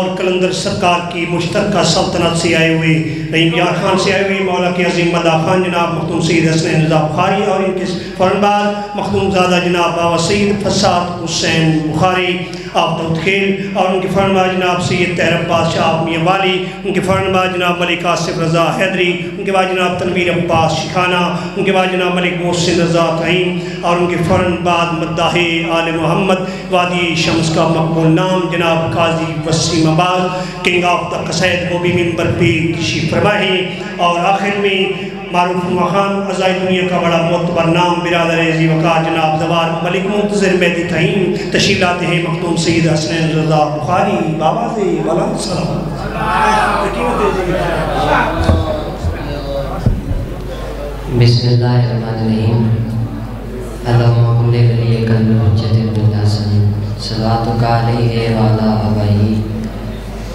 اور کلندر سرکار کی مشترکہ سلطنت سے آئے ہوئے رحیم یار خان سے آئے ہوئے مولا کے عظیم مداح خان جناب مخدوم سید حسنین رضا بخاری اور ان کے فوراً بعد مخدوم زادہ جناب بابا سید فساد حسین بخاری آپ داؤد خیل اور ان کے فوراً بعد جناب سید طاہر عباس شاہ میاں والی، ان کے فوراً بعد جناب ملک آصف رضا حیدری، ان کے بعد جناب تنویر عباس شکھانہ، ان کے بعد جناب ملک محسن رضا تعین اور ان کے فوراً بعد مداح آل محمد وادی شمس کا مقبول نام جناب قاضی وسیم آباد کنگ آف دا قصائد وہ بھی ممبر پہ تشریف فرما ہے۔ اور آخر میں معروف مخان عزائے دنیا کا بڑا معتبر نام برادر عزی وقار جناب زوار ملک منتظر مہدی تعین تشریف لاتے ہیں مخدوم سید حسنین رضا بخاری بابا سے بلند سلام۔ بسم اللہ الرحمن الرحیم۔ اللہم کل ولیک الحجۃ ابن الحسن صلواتک علیہ وعلی آبائہ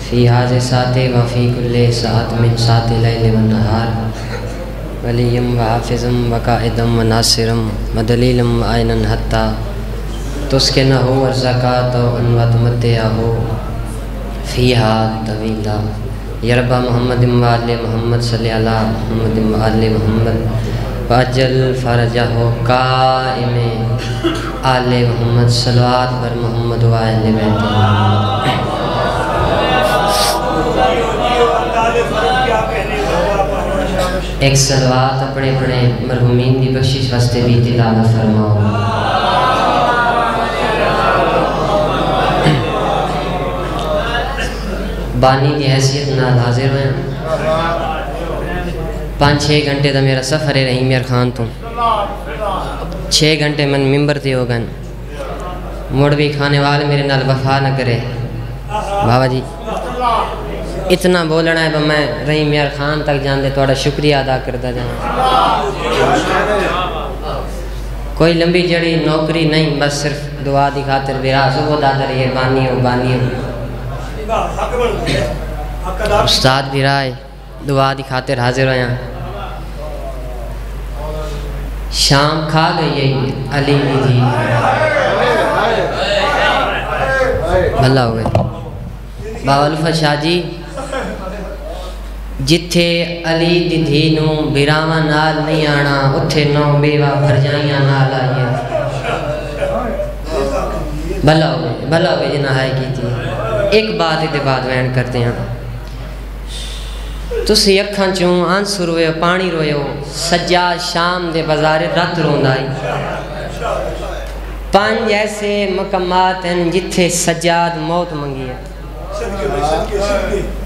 فی ھذہ الساعۃ وفی کل ساعۃ من ساعات اللیل والنہار ولیم وحافظم وقائدم وناصرم ودلیلم عینن حتی تسکنہ ورزقات وتمتعہ فیہا طویلا یا رب محمد وآل محمد صلی اللہ محمد وآل محمد واجل فرجہ قائم آل محمد صلوات بر محمد وآل بیت ایک صلوات اپنے اپنے مرحومین دی بخشش واسطے بھی تلاوت فرماؤ۔ بانی کی حیثیت نال حاضر ہوئے 5-6 گھنٹے دا میرا سفر ہے رحیم یار خان تو 6 گھنٹے من ممبر تے ہو گن مڑ بھی کھانے والے میرے نال وفا نہ کرے بابا جی اتنا بولنا ہے میں رحیم یار خان تک جان دے تھوڑا شکریہ ادا کرتا جاؤں۔ کوئی لمبی جڑی نوکری نہیں بس صرف دعا دی خاطر بیرا صبح دادا رہی ہے بانی ہو استاد بھی رائے دعا دی خاطر حاضر ہویا شام کھا گئی ہے علی دی بھلا ہوئے بابا لفظ شاہ جی جتھے علی دی دھینوں بیراواں نال نہیں آنا اتھے 9 بیوہ بھرجائیاں نال آئیے بھلا ہوئے جنہ ہائے کی تھی۔ ایک بات ہی دے بعد وین کرتے ہیں تسی اکھاں چوں آنسر روئے پانی روئے ہو سجاد شام دے بازار رات روندائی 5 ایسے مقامات ہیں جتھے سجاد موت منگی ہے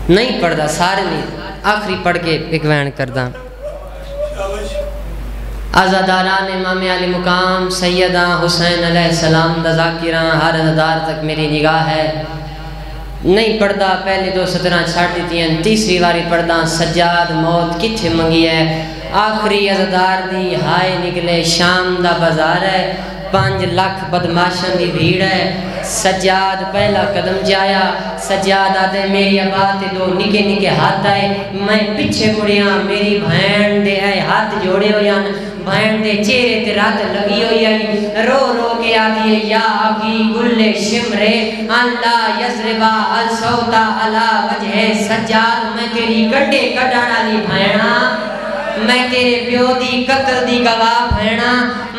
نہیں پڑھدا سارے نہیں آخری پڑھ کے ایک وین کردہ عزاداران امام علی مقام سیدہ حسین علیہ السلام دا ذاکران ہر عزادار تک میری نگاہ ہے نہیں پڑھدا پہلے 2 سطران چھاڑ دیتی ہیں تیسری واری پڑھدا سجاد موت کتھے منگی ہے آخری عزادار دی ہائے نکلے شام دا بازار ہے 5 لاکھ بدماشن دی بھیڑ ہے سجاد پہلا قدم جایا سجاد آدھے میری آباد 2 نکے نکے ہاتھ آئے میں پچھے مڑیاں میری بھین دے آئے ہاتھ جوڑے ہویا بھین دے چہرے تے رات لگی ہوئی آئی رو رو کے آدھی یا آگی گل شمرے اللہ یزربا السوتا علا وجہ سجاد میں تیری گڑے کڑانا لی بھینا میں تیرے پیو دی قتل دی گواہ بھینا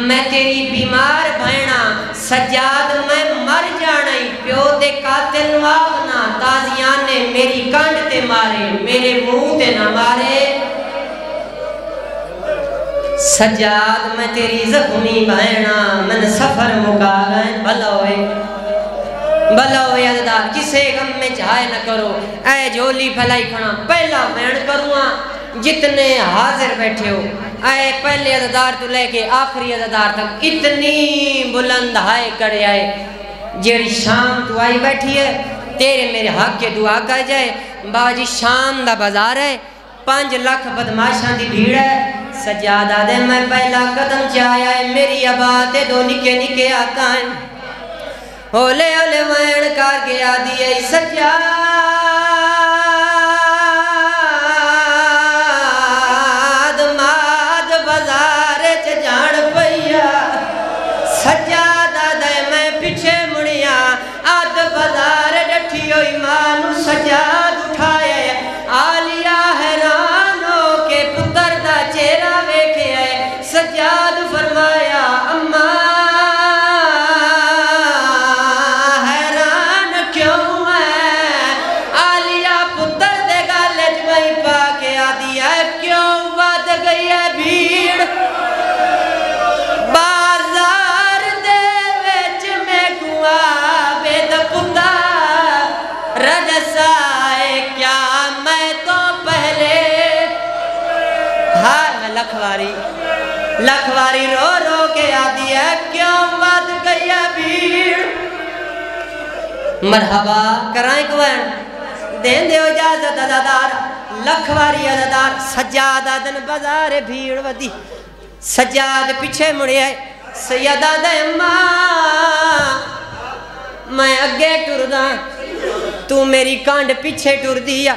میں تیری بیمار بھینا سجاد میں مر جانا پیو دے قاتل نواغنا تازیان نے میری کانڈ تے مارے میرے منہ تے نہ مارے سجاد میں تیری زخمی بھینا من سفر مقابل بھلا ہوئے عزدار کسے غم میں چاہے نہ کرو اے جولی پھلائی کھنا پہلا وین کروں جتنے حاضر بیٹھے ہو آئے پہلے عزدار تو لے کے آخری عزدار تک اتنی بلند ہائے کرے آئے جیڑی شام تو آئی بیٹھی ہے تیرے میرے حق کے دعا کہہ جائے باجی شام دا بازار ہے 5 لاکھ بدماشاں دی بھیڑ ہے سجادہ دے میں پہلا قدم چاہیا ہے میری آباد 2 نکے نکے آقا ہیں اولے اولے وین کر کے آدھی ہے سجاد سجادہ دے میں پیچھے مڑیاں آدھ بازار ڈٹھی ہوئی مانو دسائے کیا میں تو پہلے ہاں میں لکھواری رو رو کے آدھی ہے کیوں ود گیا بھیڑ مرحبا کرائیں کوئن دین دیو اجازت ازادار لکھواری ازادار سجاد آدن بازار بھیڑ ودی سجاد پیچھے مڑے آئے سیدہ دے ماں میں اگے ٹر دا تو میری کانڈ پیچھے ٹر دیا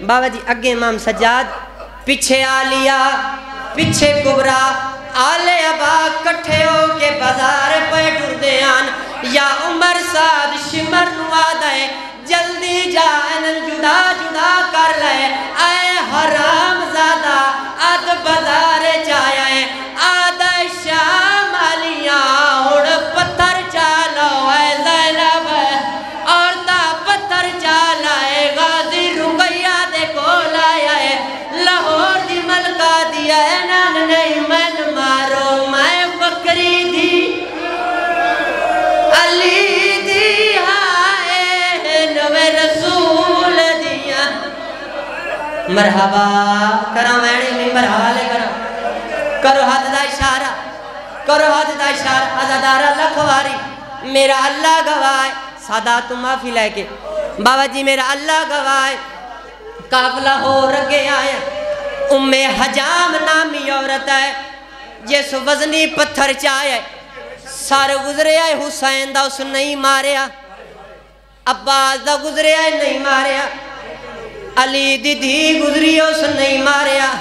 بابا جی اگے امام سجاد پیچھے آلیا پیچھے کبرا آلے ابا کٹھے ہو کے بازار پہ ٹر دیان یا عمر ساد شمر نواد ہے جلدی جائن جدا جدا کر لے اے حرام زادہ آد بازار جائے آد شام آلیاں اڑ پتھر چالو ہے زینب اور تا پتھر چالا ہے غازی رنگیہ دے کو لایا ہے لاہور دی ملکہ دیا ہے نان نہیں من مارو میں بکری دی علی دی آئے نوے رسول دیا مرحبا کرا ویڑی ممبر حوالے کرو ہاتھ دا اشارہ ازادارہ لکھواری میرا اللہ گواہ سادات معافی لے کے بابا جی میرا اللہ گواہ قافلہ ہو رگے آیا ام حجام نامی عورت ہے جس وزنی پتھر چاہے سارے گزرے آئے حسین دا اس نہیں ماریا عباس دا گزرے آئے نہیں ماریا علی دی دھی گزری اس نہیں ماریا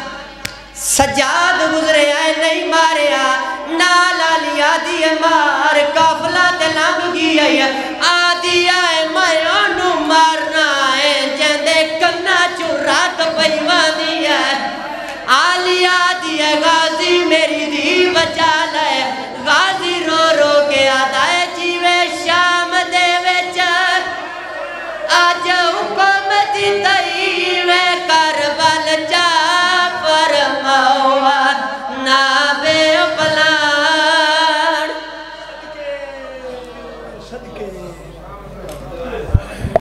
سجاد گزرے آئے نہیں ماریا نالا لیا دیئے مار قافلہ تلنگ گیا آدھی آئے میرانو مارنا ہے جندے کنا چرات پیوان دیا آلی آدھی ہے غازی میری دی بچا لے غازی رو رو کے آدھا ہے جیوے شام دے ویچر آج حکومتی تئی